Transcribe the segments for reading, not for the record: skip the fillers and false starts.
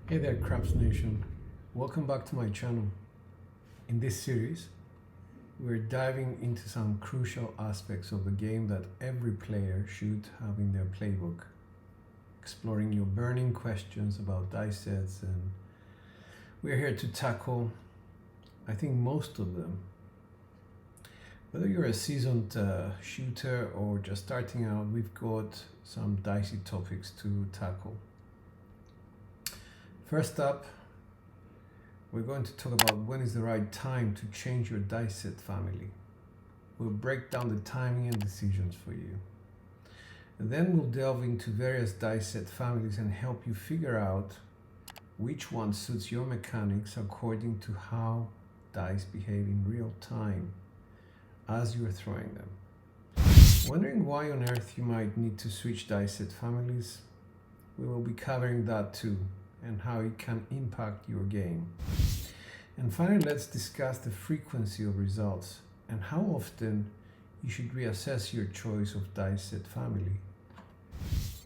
Hey there, Craps Nation. Welcome back to my channel. In this series, we're diving into some crucial aspects of the game that every player should have in their playbook, exploring your burning questions about dice sets, and we're here to tackle, I think, most of them. Whether you're a seasoned shooter or just starting out, we've got some dicey topics to tackle. First up, we're going to talk about when is the right time to change your dice set family. We'll break down the timing and decisions for you. And then we'll delve into various dice set families and help you figure out which one suits your mechanics according to how dice behave in real time as you're throwing them. Wondering why on earth you might need to switch dice set families? We will be covering that too, and how it can impact your game. And finally, let's discuss the frequency of results and how often you should reassess your choice of dice set family.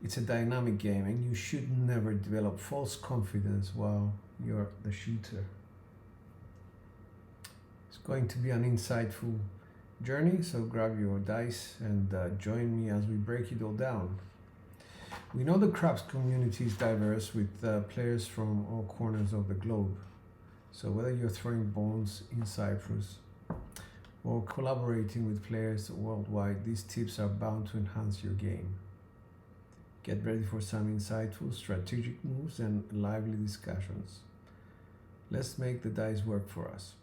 It's a dynamic game and you should never develop false confidence while you're the shooter. It's going to be an insightful journey, so grab your dice and join me as we break it all down. We know the craps community is diverse with players from all corners of the globe. So whether you're throwing bones in Cyprus or collaborating with players worldwide, these tips are bound to enhance your game. Get ready for some insightful strategic moves and lively discussions. Let's make the dice work for us.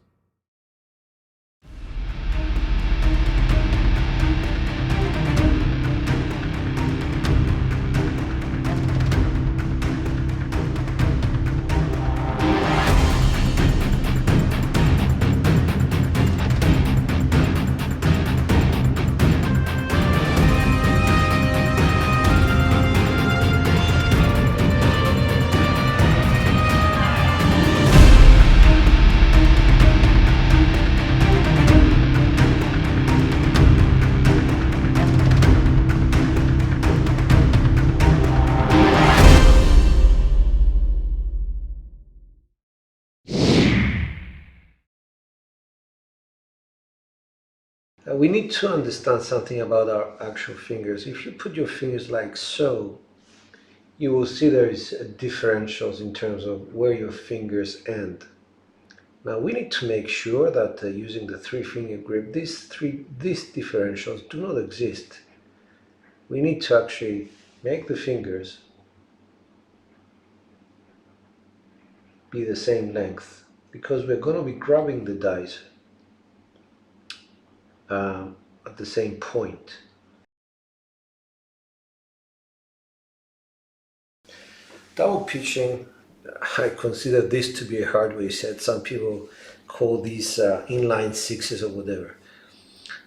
We need to understand something about our actual fingers. If you put your fingers like so, you will see there is differentials in terms of where your fingers end. Now we need to make sure that using the three-finger grip, these differentials do not exist. We need to actually make the fingers be the same length because we're going to be grabbing the dice at the same point. Double pitching, I consider this to be a hardware set. Some people call these inline sixes or whatever.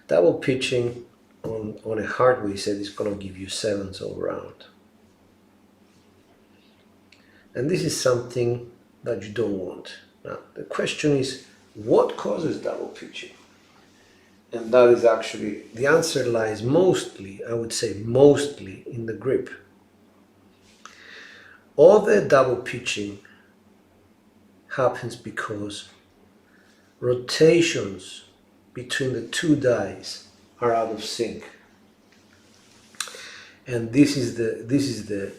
Double pitching on a hardware set is going to give you sevens all around. And this is something that you don't want. Now, the question is, what causes double pitching? And that is actually, the answer lies mostly, I would say mostly, in the grip. All the double pitching happens because rotations between the two dies are out of sync. And this is the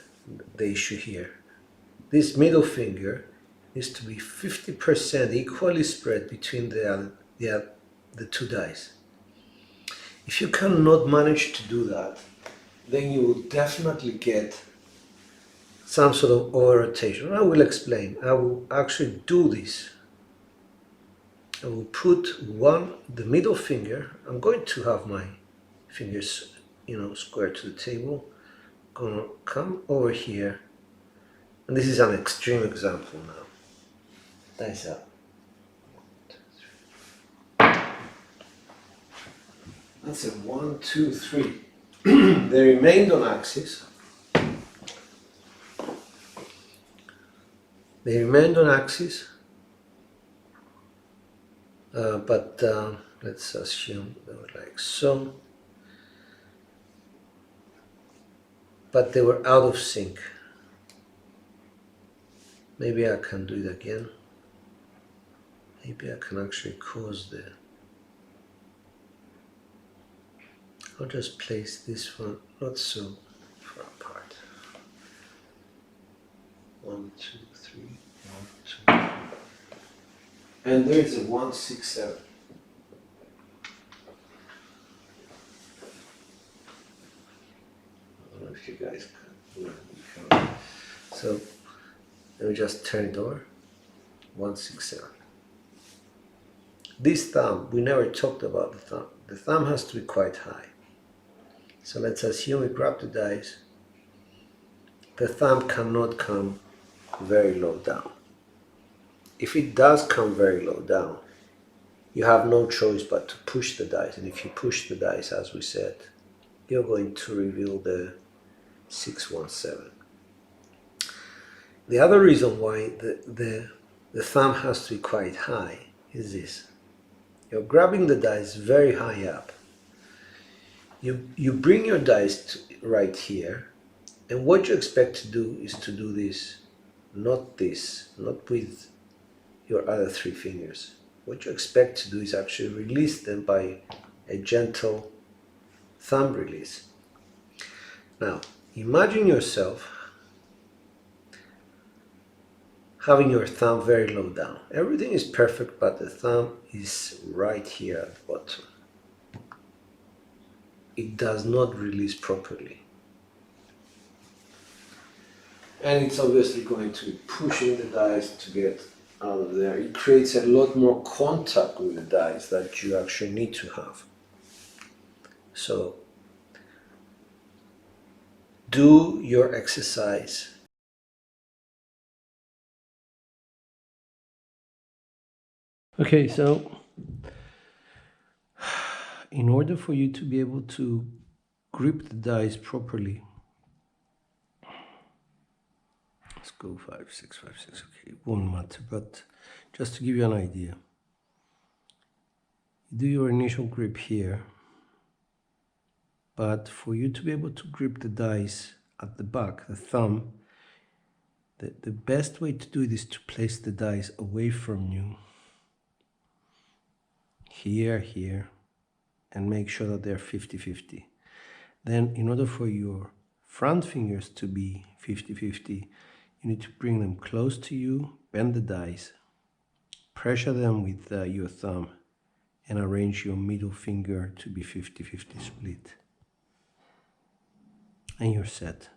issue here. This middle finger needs to be 50% equally spread between the two dice. If you cannot manage to do that, then you will definitely get some sort of over rotation. I will explain. I will actually do this. I will put the middle finger. I'm going to have my fingers, square to the table. I'm gonna come over here, and this is an extreme example now. Dice up. That's a 1, 2, 3. They remained on axis. They remained on axis, but let's assume they were like so. But they were out of sync. Maybe I can do it again. Maybe I can actually cause the... I'll just place this one not so far apart. 1, 2, 3, 1, 2. And there is a 1, 6, 7. I don't know if you guys can. So let me just turn it over. 1, 6, 7. This thumb, we never talked about the thumb. The thumb has to be quite high. So let's assume we grab the dice. The thumb cannot come very low down. If it does come very low down, you have no choice but to push the dice. And if you push the dice, as we said, you're going to reveal the 617. The other reason why the thumb has to be quite high is this. You're grabbing the dice very high up. You bring your dice right here, and what you expect to do is to do this, not with your other 3 fingers. What you expect to do is actually release them by a gentle thumb release. Now, imagine yourself having your thumb very low down. Everything is perfect, but the thumb is right here at the bottom. It does not release properly. And it's obviously going to be pushing the dice to get out of there. It creates a lot more contact with the dice that you actually need to have. So, do your exercise. Okay, so in order for you to be able to grip the dice properly, let's go 5, 6, 5, 6. Okay, it won't matter, but just to give you an idea, you do your initial grip here, but for you to be able to grip the dice at the back, the thumb, the best way to do it is to place the dice away from you, here, and make sure that they're 50-50. Then in order for your front fingers to be 50-50, you need to bring them close to you, bend the dice, pressure them with your thumb, and arrange your middle finger to be 50-50 split. And you're set.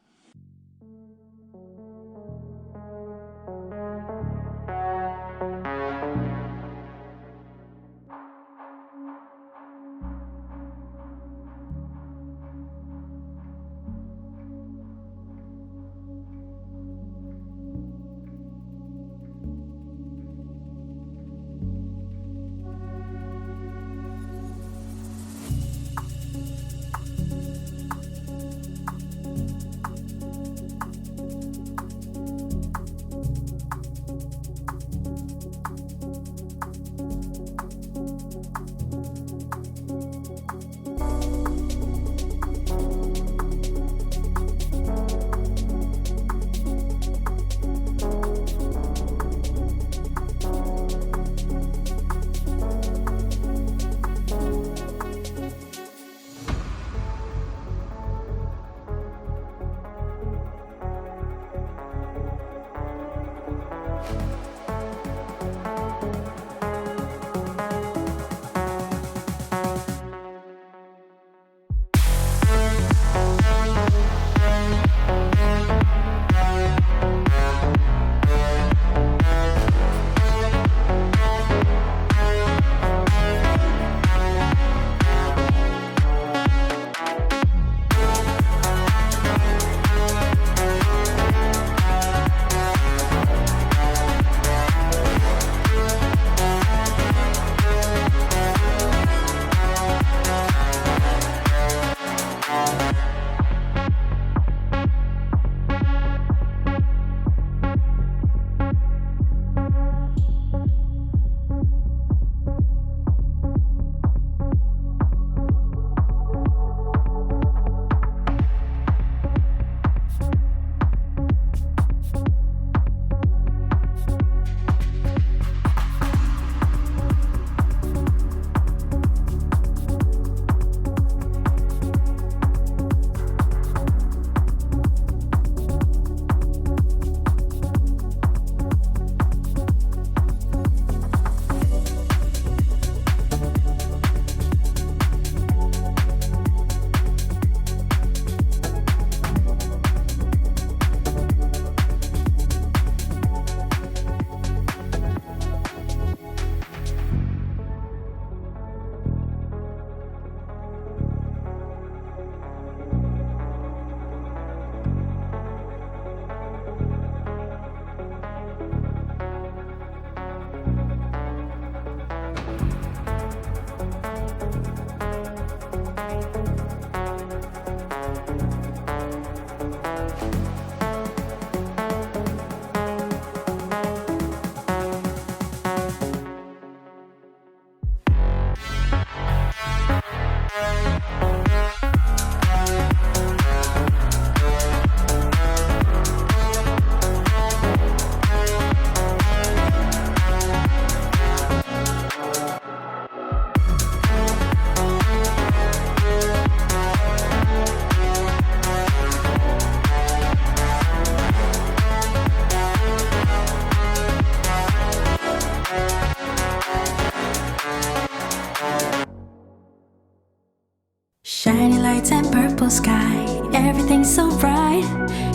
white and purple sky. Everything's so bright.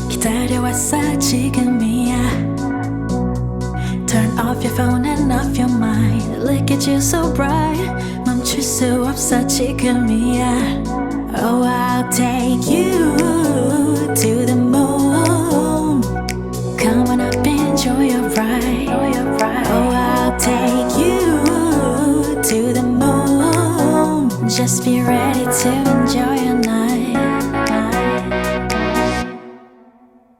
기다려왔어 지금이야. Turn off your phone and off your mind. Look at you so bright. 멈출 수 없어 지금이야. Oh, I'll take you to the moon. Come on up, enjoy your ride. Oh, I'll take you to the moon. Just be ready to enjoy your night.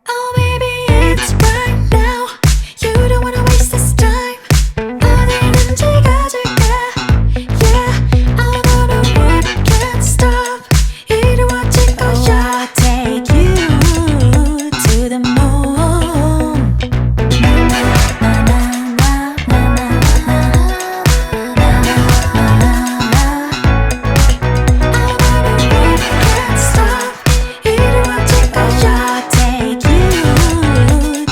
Oh, baby, it's right now. You don't wanna waste this time. 어디든지 가줄게. Yeah, I'll go to work, can't stop. 이루어질 거야. I'll take you to the moon. Can't stop. 이루어질 거야. I'll take you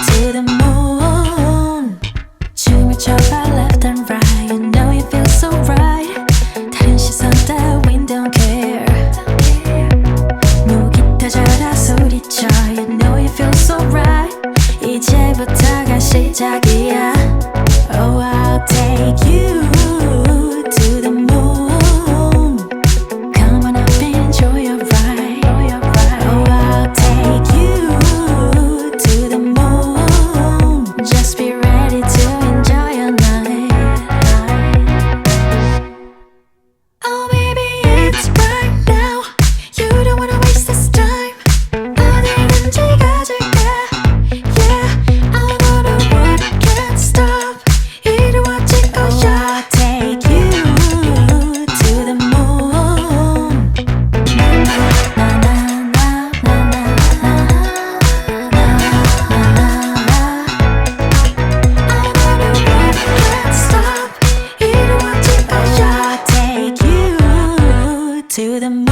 to the moon. 춤을 춰봐 left and right. You know you feel so right. 다른 시선 따윈 don't care. 목이 터져라 소리쳐. You know you feel so right. 이제부터가 시작이야. Oh, I'll take you to the moon. Come on up, enjoy your ride. Oh, I'll take you to the moon. Just be ready to enjoy your night. Oh, baby, it's right now. You don't wanna waste this time. 어디든지 가줄게. Yeah, I'll go to work, can't stop. 이루어질 거야. I'll take you to the moon. Can't stop. 이루어질 거야. I'll take you to the moon.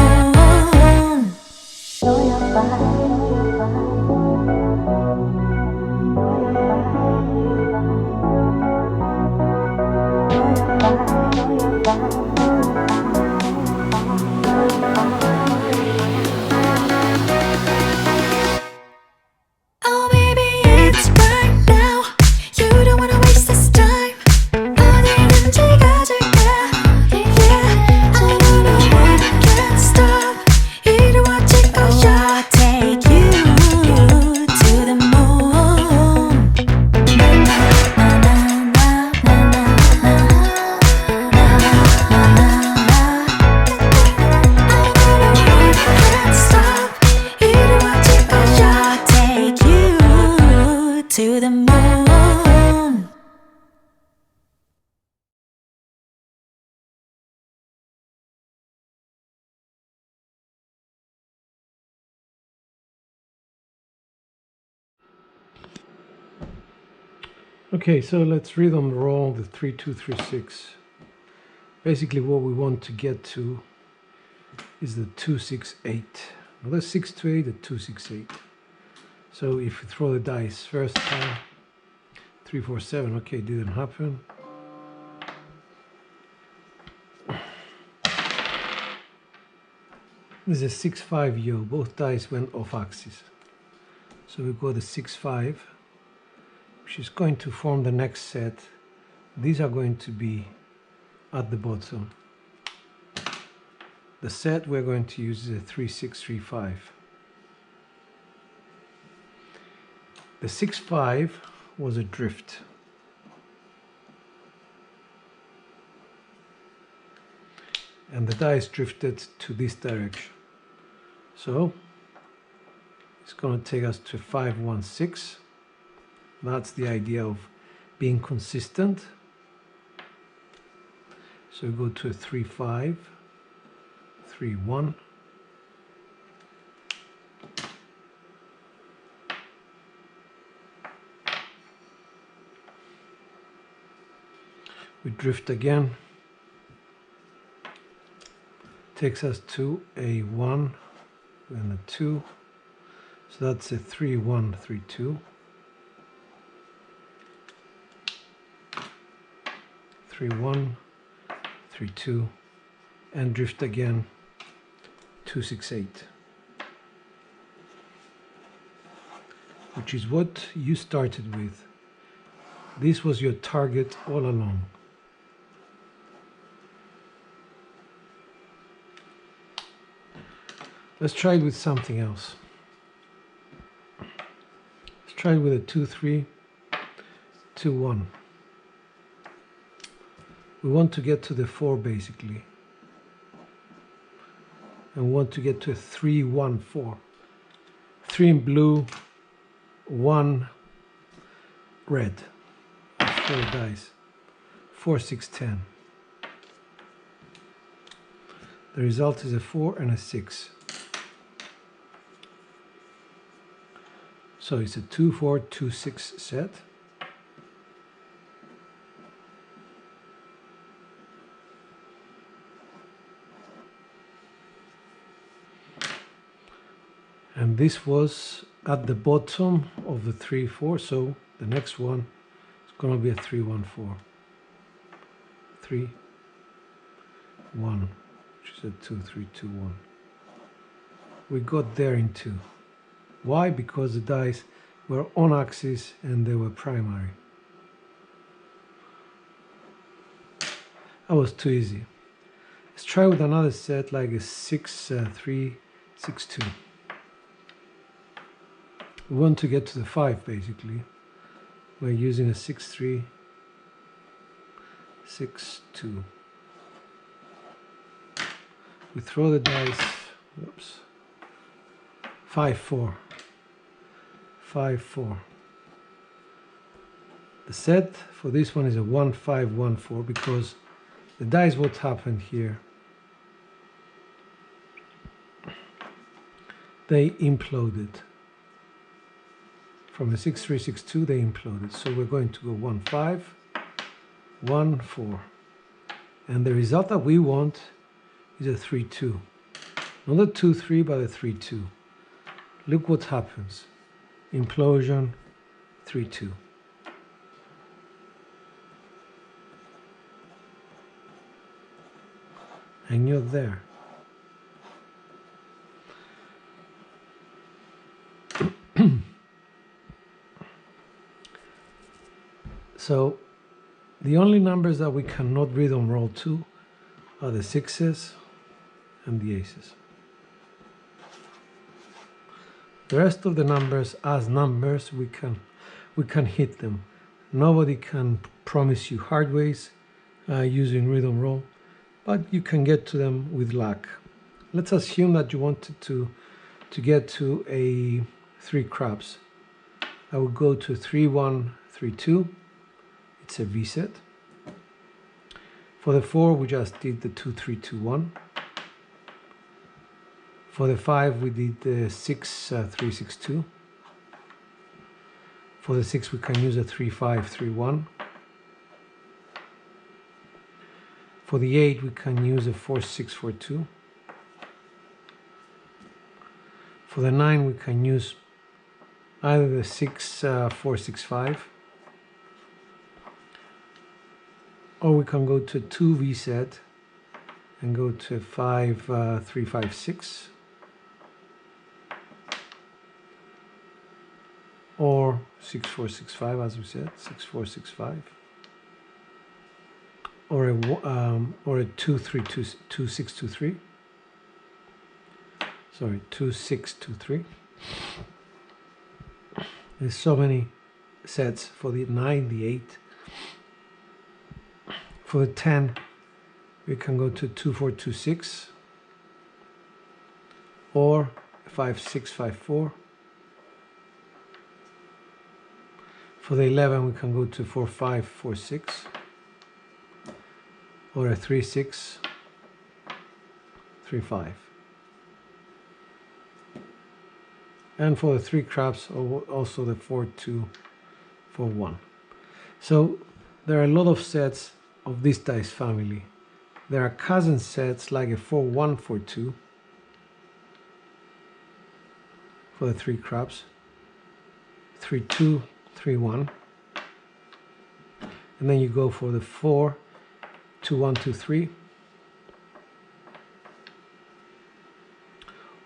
Oh, baby, it's right now. You don't wanna waste this time. 어디든지 가줄게. Yeah, I'll go to work, can't stop. 이루어질 거야. I'll take you to the moon. Can't stop. 이루어질 거야. I'll take you to the moon. Okay, so let's rhythm roll the 3-2-3-6. Basically, what we want to get to is the 2-6-8. Not the 6-8, the 2-6-8. So if you throw the dice first time, 3-4-7. Okay, didn't happen. This is a 6-5 yo. Both dice went off axis. So we go the 6-5, which is going to form the next set. These are going to be at the bottom. The set we're going to use is a 3-6-3-5. The 6-5 was a drift. And the dice drifted to this direction. So it's going to take us to 5-1-6. That's the idea of being consistent. So we go to a 3-5, 3-1. We drift again. Takes us to a 1 and a 2. So that's a 3-1-3-2. 3-1, 3-2, and drift again 2, 6, 8, which is what you started with. This was your target all along. Let's try it with something else. Let's try it with a 2, 3, 2, 1. We want to get to the 4 basically. And we want to get to a 3, 1, 4. 3 in blue, 1 red. 4 dice. 4, 6, 10. The result is a 4 and a 6. So it's a 2, 4, 2, 6 set. And this was at the bottom of the 3, 4, so the next one is going to be a 3, 1, 4. 3, 1, which is a 2, 3, 2, 1. We got there in 2. Why? Because the dice were on axis and they were primary. That was too easy. Let's try with another set like a 6, 3, 6, 2. We want to get to the 5 basically. We're using a 6, 3, 6, 2. We throw the dice, oops, 5, 4. 5, 4. The set for this one is a 1, 5, 1, 4 because the dice, what happened here, they imploded. From a 6, 3, 6, 2 they imploded. So we're going to go 1, 5, 1, 4. And the result that we want is a 3, 2. Not a 2, 3 but a 3, 2. Look what happens. Implosion, 3, 2. And you're there. So the only numbers that we cannot read on roll 2 are the 6s and the aces. The rest of the numbers, as numbers, we can hit them. Nobody can promise you hard ways using read on roll, but you can get to them with luck. Let's assume that you wanted to get to a 3 crabs. I would go to 3, 1, 3, 2. It's a V set. For the 4, we just did the 2, 3, 2, 1. For the 5, we did the 6, 3, 6, 2. For the 6, we can use a 3, 5, 3, 1. For the 8, we can use a 4, 6, 4, 2. For the 9, we can use either the 6, 4, 6, 5. Or we can go to a 2 V set and go to 5, 3, 5, 6. Or 6, 4, 6, 5, as we said, 6, 4, 6, 5. Or a 2, 3, 2, 2, 6, 2, 3. Sorry, 2, 6, 2, 3. There's so many sets for the 9, the 8. For the 10, we can go to 2, 4, 2, 6. Or 5, 6, 5, 4. For the 11, we can go to 4, 5, 4, 6. Or a 3, 6, 3, 5. And for the 3 crabs, also the 4, 2, 4, 1. So there are a lot of sets of this dice family. There are cousin sets like a 4, 1, 4, 2 for the 3 crabs, 3, 2, 3, 1, and then you go for the 4, 2, 1, 2, 3,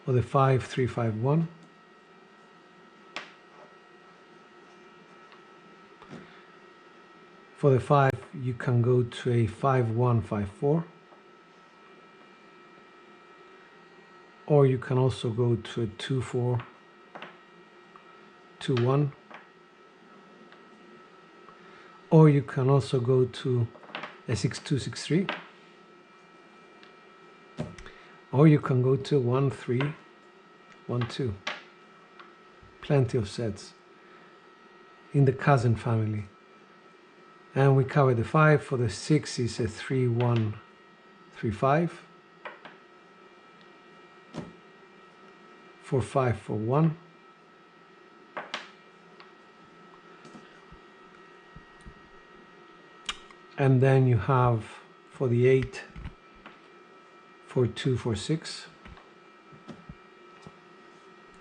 or the 5351. For the 5, you can go to a 5154, or you can also go to a 2421, or you can also go to a 6263, or you can go to 1312. Plenty of sets in the cousin family. And we covered the 5. For the 6 is a 3135, 4541, and then you have for the 8, 4246,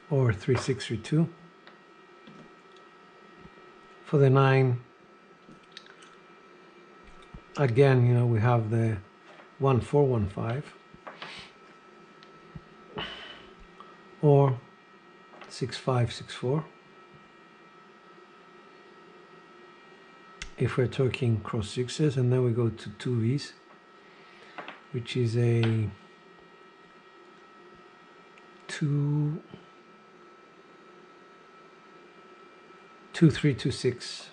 or 3632. For the 9, again, you know, we have the 1415 or 6564 if we're talking cross sixes, and then we go to 2Vs, which is a 2326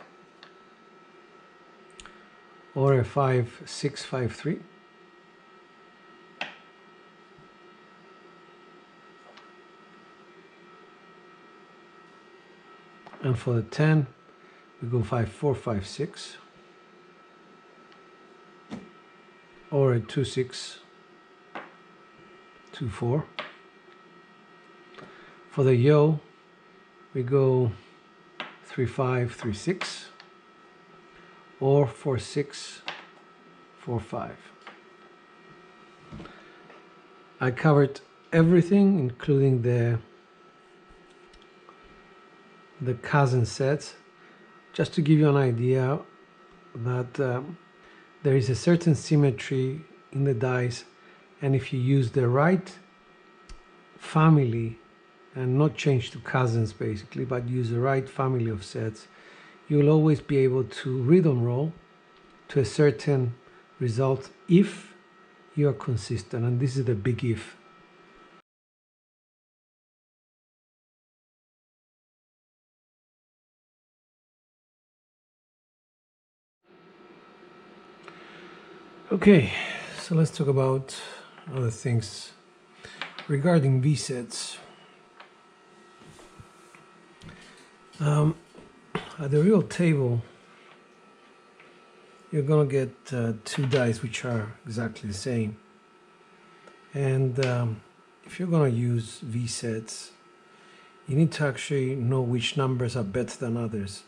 or a 5653. And for the 10, we go 5456 or a 2624. For the yo, we go 3536 or 4645. I covered everything, including the cousin sets, just to give you an idea that there is a certain symmetry in the dice, and if you use the right family and not change to cousins basically, but use the right family of sets, you'll always be able to read on roll to a certain result if you are consistent, and this is the big if. Okay, so let's talk about other things regarding V sets. At the real table, you're gonna get two dice which are exactly the same, and if you're gonna use V sets, you need to actually know which numbers are better than others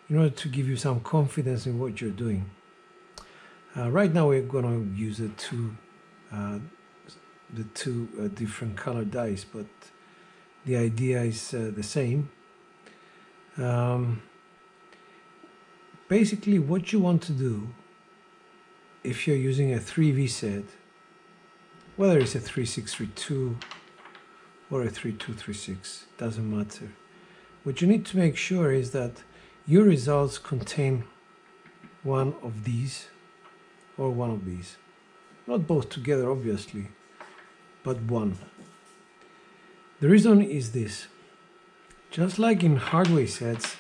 in order to give you some confidence in what you're doing. Right now we're going to use the two different color dice, but the idea is the same. Basically, what you want to do if you're using a 3V set, whether it's a 3632 or a 3236, doesn't matter. What you need to make sure is that your results contain one of these or one of these. Not both together, obviously, but one. The reason is this. Just like in hardware sets,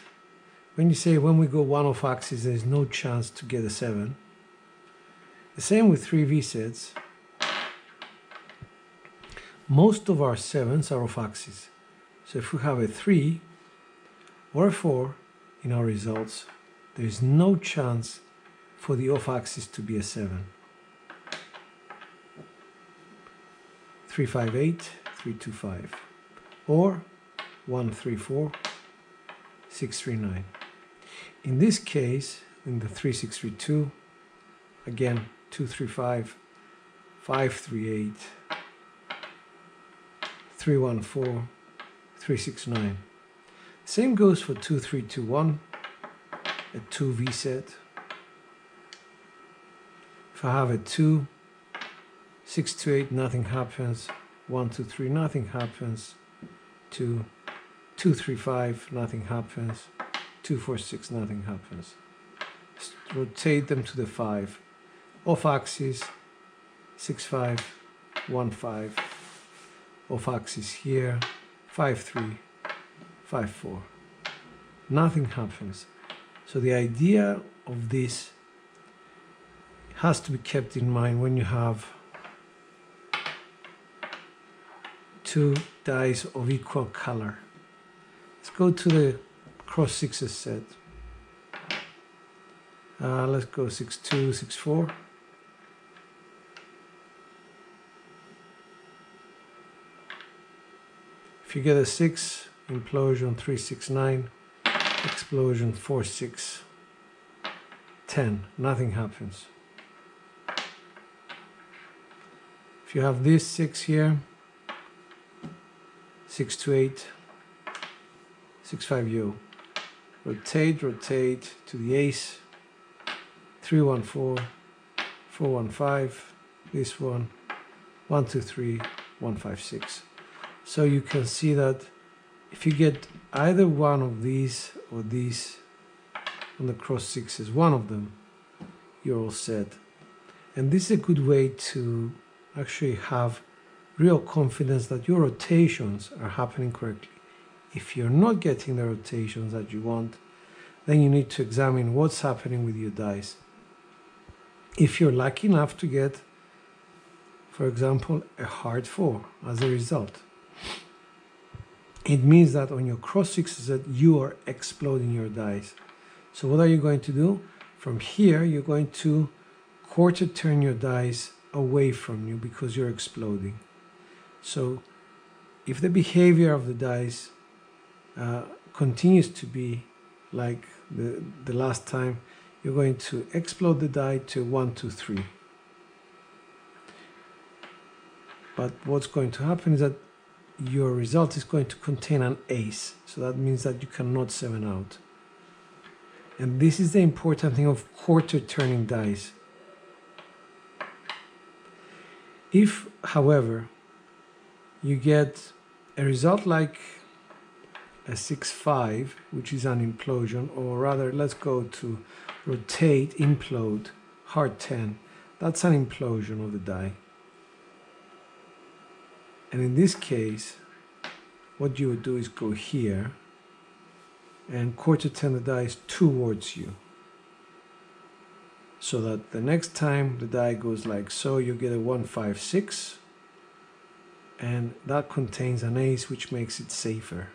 when you say when we go one off axis, there's no chance to get a 7. The same with 3V sets. Most of our 7s are off axis. So if we have a 3 or a 4 in our results, there is no chance for the off axis to be a 7. 358, 325, or 134, 639. In this case, in the 3632, again 235, 538, 314, 369. Same goes for 2321, a 2V set. If I have a 2, 6 to 8, nothing happens. 1, 2, 3, nothing happens. 2, 2, 3, 5, nothing happens. 2, 4, 6, nothing happens. Rotate them to the 5. Off axis, 6, 5, 1, 5. Off axis here, 5, 3, 5, 4. Nothing happens. So the idea of this has to be kept in mind when you have two dice of equal color. Let's go to the cross sixes set. Let's go 6, 2, 6, 4. If you get a 6, implosion 3, 6, 9, explosion 4, 6, 10. Nothing happens. If you have this 6 here, 6 to 8, 6, 5, yo. Rotate to the ace. 3, 1, 4, 4, 1, 5, this one, 1, 2, 3, 1, 5, 6. So you can see that if you get either one of these or these on the cross sixes, one of them, you're all set. And this is a good way to actually have real confidence that your rotations are happening correctly. If you're not getting the rotations that you want, then you need to examine what's happening with your dice. If you're lucky enough to get, for example, a hard 4 as a result, it means that on your cross sixes that you are exploding your dice. So what are you going to do? From here, you're going to quarter turn your dice away from you because you're exploding. So if the behavior of the dice continues to be like the last time, you're going to explode the die to 1, 2, 3. But what's going to happen is that your result is going to contain an ace. So that means that you cannot 7 out. And this is the important thing of quarter turning dice. If, however, you get a result like a 6, 5, which is an implosion, or rather, let's go to rotate, implode, hard 10. That's an implosion of the die. And in this case, what you would do is go here and quarter turn the dice towards you. So that the next time the die goes like so, you get a 1, 5, 6. And that contains an ace, which makes it safer.